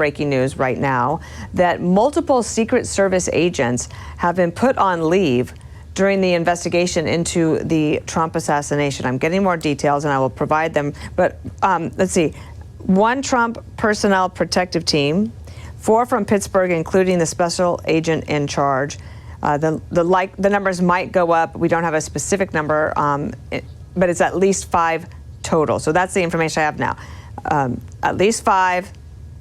breaking news right now that multiple Secret Service agents have been put on leave during the investigation into the Trump assassination. I'm getting more details and I will provide them. But let's see. 1 Trump personnel protective team, 4 from Pittsburgh, including the special agent in charge. The numbers might go up. We don't have a specific number, but it's at least 5 total. So that's the information I have now. At least 5,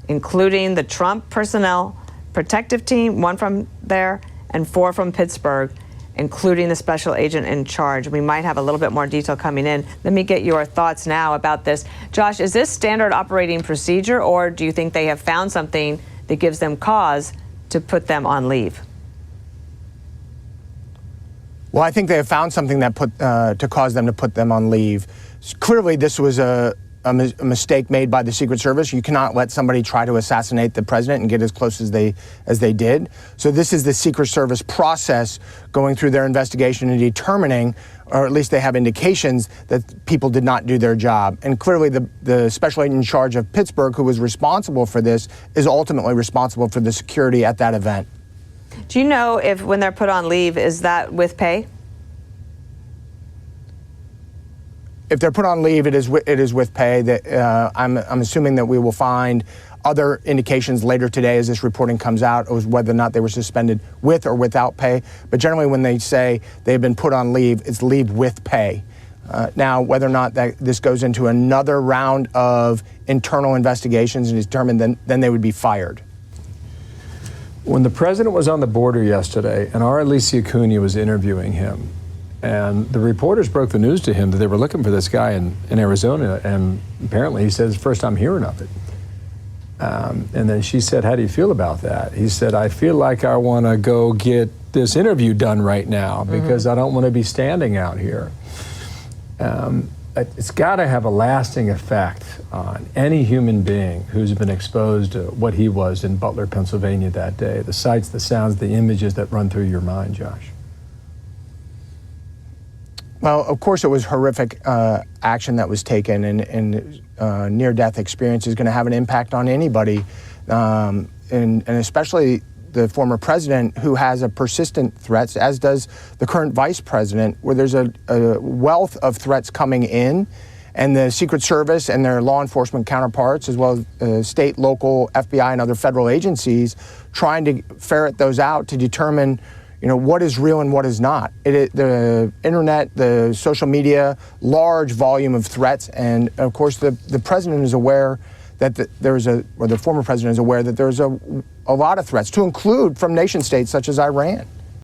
including the Trump personnel protective team, 1 from there, and 4 from Pittsburgh, including the special agent in charge. We might have a little bit more detail coming in. Let me get your thoughts now about this. Josh, is this standard operating procedure, or do you think they have found something that gives them cause to put them on leave? Well, I think they have found something that to cause them to put them on leave. Clearly, this was a mistake made by the Secret Service. You cannot let somebody try to assassinate the president and get as close as they did. So this is the Secret Service process going through their investigation and determining, or at least they have indications, that people did not do their job. And clearly the special agent in charge of Pittsburgh, who was responsible for this, is ultimately responsible for the security at that event. Do you know if when they're put on leave, is that with pay? If they're put on leave, it is with pay. That I'm assuming that we will find other indications later today as this reporting comes out as whether or not they were suspended with or without pay. But generally, when they say they've been put on leave, it's leave with pay. Now, whether or not this goes into another round of internal investigations and is determined, then they would be fired. When the president was on the border yesterday, and our Alicia Cunha was interviewing him, and the reporters broke the news to him that they were looking for this guy in Arizona, and apparently he said, it's the first time hearing of it. And then she said, how do you feel about that? He said, I feel like I want to go get this interview done right now because I don't want to be standing out here. It's got to have a lasting effect on any human being who's been exposed to what he was in Butler, Pennsylvania that day. The sights, the sounds, the images that run through your mind, Josh. Well, of course, it was horrific action that was taken, and near-death experience is going to have an impact on anybody, and especially the former president, who has a persistent threats, as does the current vice president, where there's a wealth of threats coming in, and the Secret Service and their law enforcement counterparts, as well as state, local, FBI, and other federal agencies, trying to ferret those out to determine what is real and what is not. The internet, the social media, large volume of threats, and of course the president is aware that the former president is aware that there's a lot of threats, to include from nation states such as Iran.